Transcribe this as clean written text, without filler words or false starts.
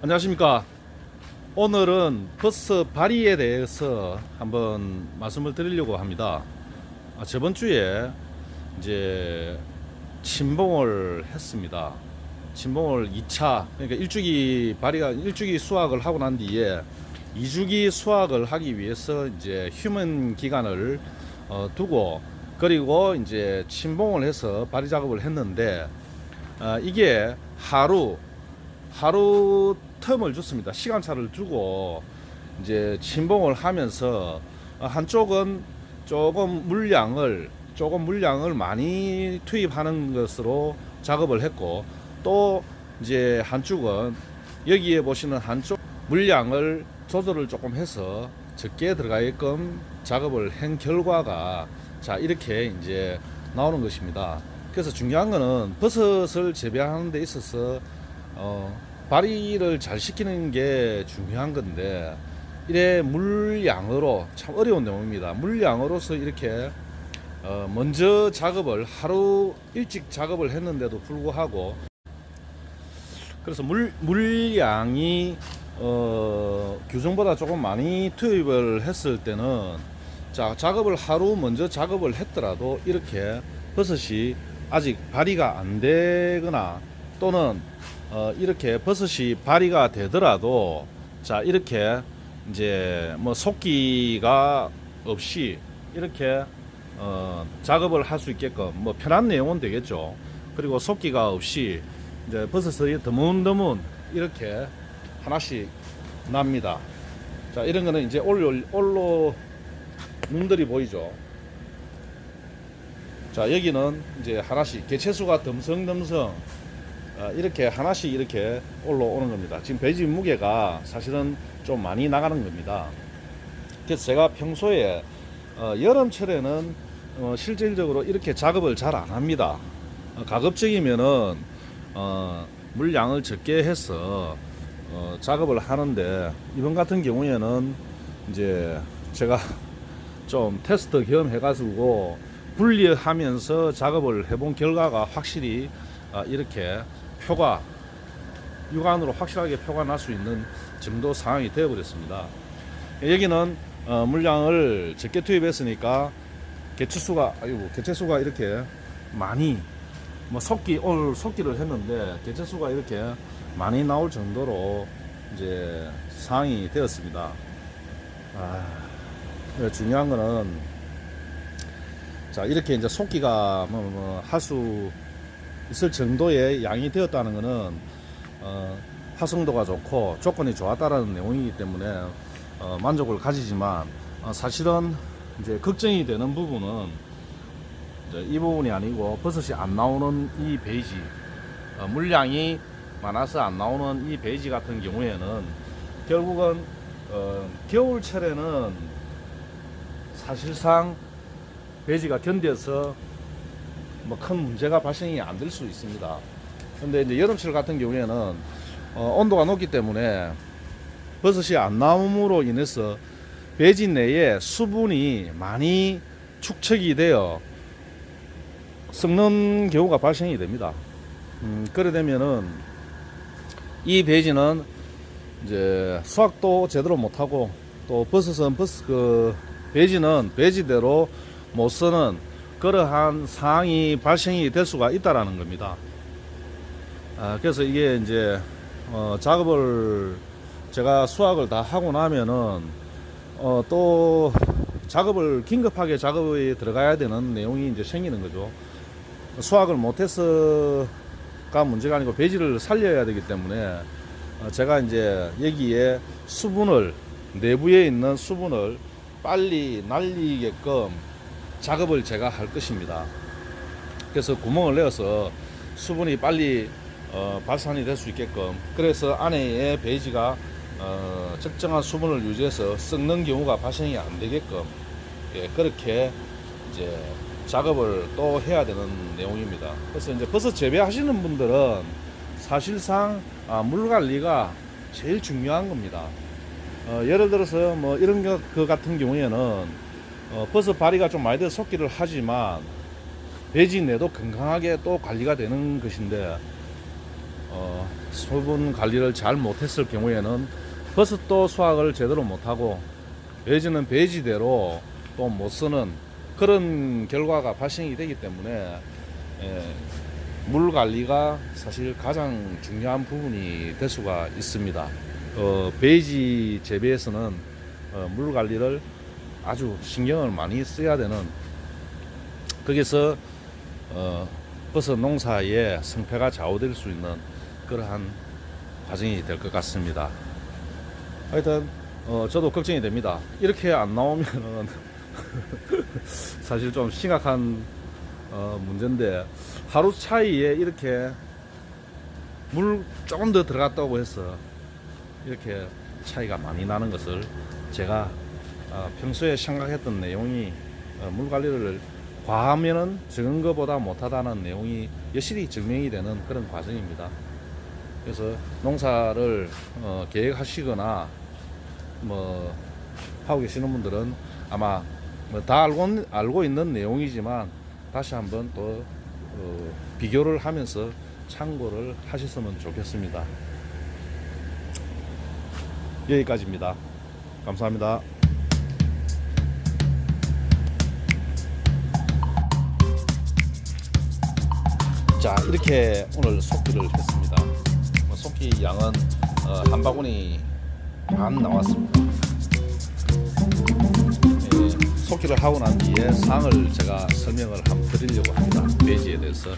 안녕하십니까. 오늘은 버스 발의에 대해서 한번 말씀을 드리려고 합니다. 저번 주에 이제 침봉을 했습니다. 침봉을 2차, 그러니까 일주기 수확을 하고 난 뒤에 2주기 수확을 하기 위해서 이제 휴먼 기간을 두고, 그리고 이제 침봉을 해서 발의 작업을 했는데, 이게 하루 텀을 줬습니다. 시간차를 두고 이제 침봉을 하면서 한쪽은 조금 물량을 많이 투입하는 것으로 작업을 했고, 또 이제 한쪽은 여기에 보시는 한쪽 물량을 조절을 조금 해서 적게 들어가게끔 작업을 한 결과가 자 이렇게 이제 나오는 것입니다. 그래서 중요한 거는 버섯을 재배하는 데 있어서 발휘를 잘 시키는 게 중요한 건데, 이래 물량으로 참 어려운 내용입니다. 물량으로서 이렇게 먼저 작업을 하루 일찍 작업을 했는데도 불구하고, 그래서 물량이 규정보다 조금 많이 투입을 했을 때는 자 작업을 하루 먼저 작업을 했더라도 이렇게 버섯이 아직 발휘가 안 되거나, 또는 이렇게 버섯이 발휘가 되더라도 자 이렇게 이제 뭐 속기가 없이 이렇게 작업을 할 수 있게끔 뭐 편한 내용은 되겠죠. 그리고 속기가 없이 이제 버섯이 드문드문 이렇게 하나씩 납니다. 자 이런 거는 이제 올로 눈들이 보이죠. 자 여기는 이제 하나씩 개체수가 듬성듬성 이렇게 하나씩 이렇게 올라오는 겁니다. 지금 배지 무게가 사실은 좀 많이 나가는 겁니다. 그래서 제가 평소에 여름철에는 실질적으로 이렇게 작업을 잘 안 합니다. 가급적이면은 물량을 적게 해서 작업을 하는데, 이번 같은 경우에는 이제 제가 좀 테스트 겸 해가지고 분리하면서 작업을 해본 결과가 확실히 이렇게 표가 육안으로 확실하게 표가 날 수 있는 정도 상황이 되어버렸습니다. 여기는 물량을 적게 투입했으니까 개체수가 이렇게 많이 뭐 오늘 속기를 했는데 개체수가 이렇게 많이 나올 정도로 이제 상황이 되었습니다. 중요한 거는 자 이렇게 이제 속기가 할 수 있을 정도의 양이 되었다는 것은 활성도가 좋고 조건이 좋았다라는 내용이기 때문에 만족을 가지지만, 사실은 이제 걱정이 되는 부분은 이제 이 부분이 아니고 버섯이 안 나오는 이 베이지, 물량이 많아서 안 나오는 이 베이지 같은 경우에는 결국은 겨울철에는 사실상 베이지가 견뎌서 뭐 큰 문제가 발생이 안 될 수 있습니다. 근데 이제 여름철 같은 경우에는 온도가 높기 때문에 버섯이 안 나옴으로 인해서 배지 내에 수분이 많이 축적이 되어 썩는 경우가 발생이 됩니다. 그래 되면은 이 배지는 이제 수확도 제대로 못하고, 또 버섯은 배지는 배지대로 못 쓰는 그러한 상황이 발생이 될 수가 있다라는 겁니다. 그래서 이게 이제 작업을 제가 수확을 다 하고 나면은 또 긴급하게 작업에 들어가야 되는 내용이 이제 생기는 거죠. 수확을 못해서가 문제가 아니고 배지를 살려야 되기 때문에 제가 이제 여기에 내부에 있는 수분을 빨리 날리게끔 작업을 제가 할 것입니다. 그래서 구멍을 내어서 수분이 빨리 발산이 될 수 있게끔, 그래서 안에의 베이지가 적정한 수분을 유지해서 썩는 경우가 발생이 안 되게끔, 그렇게 이제 작업을 또 해야 되는 내용입니다. 그래서 이제 버섯 재배하시는 분들은 사실상 물 관리가 제일 중요한 겁니다. 예를 들어서 뭐 이런 것 같은 경우에는 버섯 발휘가 좀 많이 돼서 속기를 하지만 배지 내도 건강하게 또 관리가 되는 것인데, 수분 관리를 잘 못했을 경우에는 버섯도 수확을 제대로 못하고 배지는 배지대로 또 못 쓰는 그런 결과가 발생이 되기 때문에 물 관리가 사실 가장 중요한 부분이 될 수가 있습니다. 배지 재배에서는 물 관리를 아주 신경을 많이 써야 되는, 거기서 버섯 농사의 성패가 좌우될 수 있는 그러한 과정이 될 것 같습니다. 하여튼 저도 걱정이 됩니다. 이렇게 안 나오면은 사실 좀 심각한 문제인데, 하루 차이에 이렇게 물 조금 더 들어갔다고 해서 이렇게 차이가 많이 나는 것을 제가 평소에 생각했던 내용이 물 관리를 과하면은 적은 것보다 못하다는 내용이 여실히 증명이 되는 그런 과정입니다. 그래서 농사를 계획하시거나 뭐 하고 계시는 분들은 아마 뭐 다 알고 있는 내용이지만 다시 한번 또 비교를 하면서 참고를 하셨으면 좋겠습니다. 여기까지입니다. 감사합니다. 자, 이렇게 오늘 속기를 했습니다. 속기 양은 한 바구니 반 나왔습니다. 속기를 하고 난 뒤에 상을 제가 설명을 한번 드리려고 합니다. 배지에 대해서.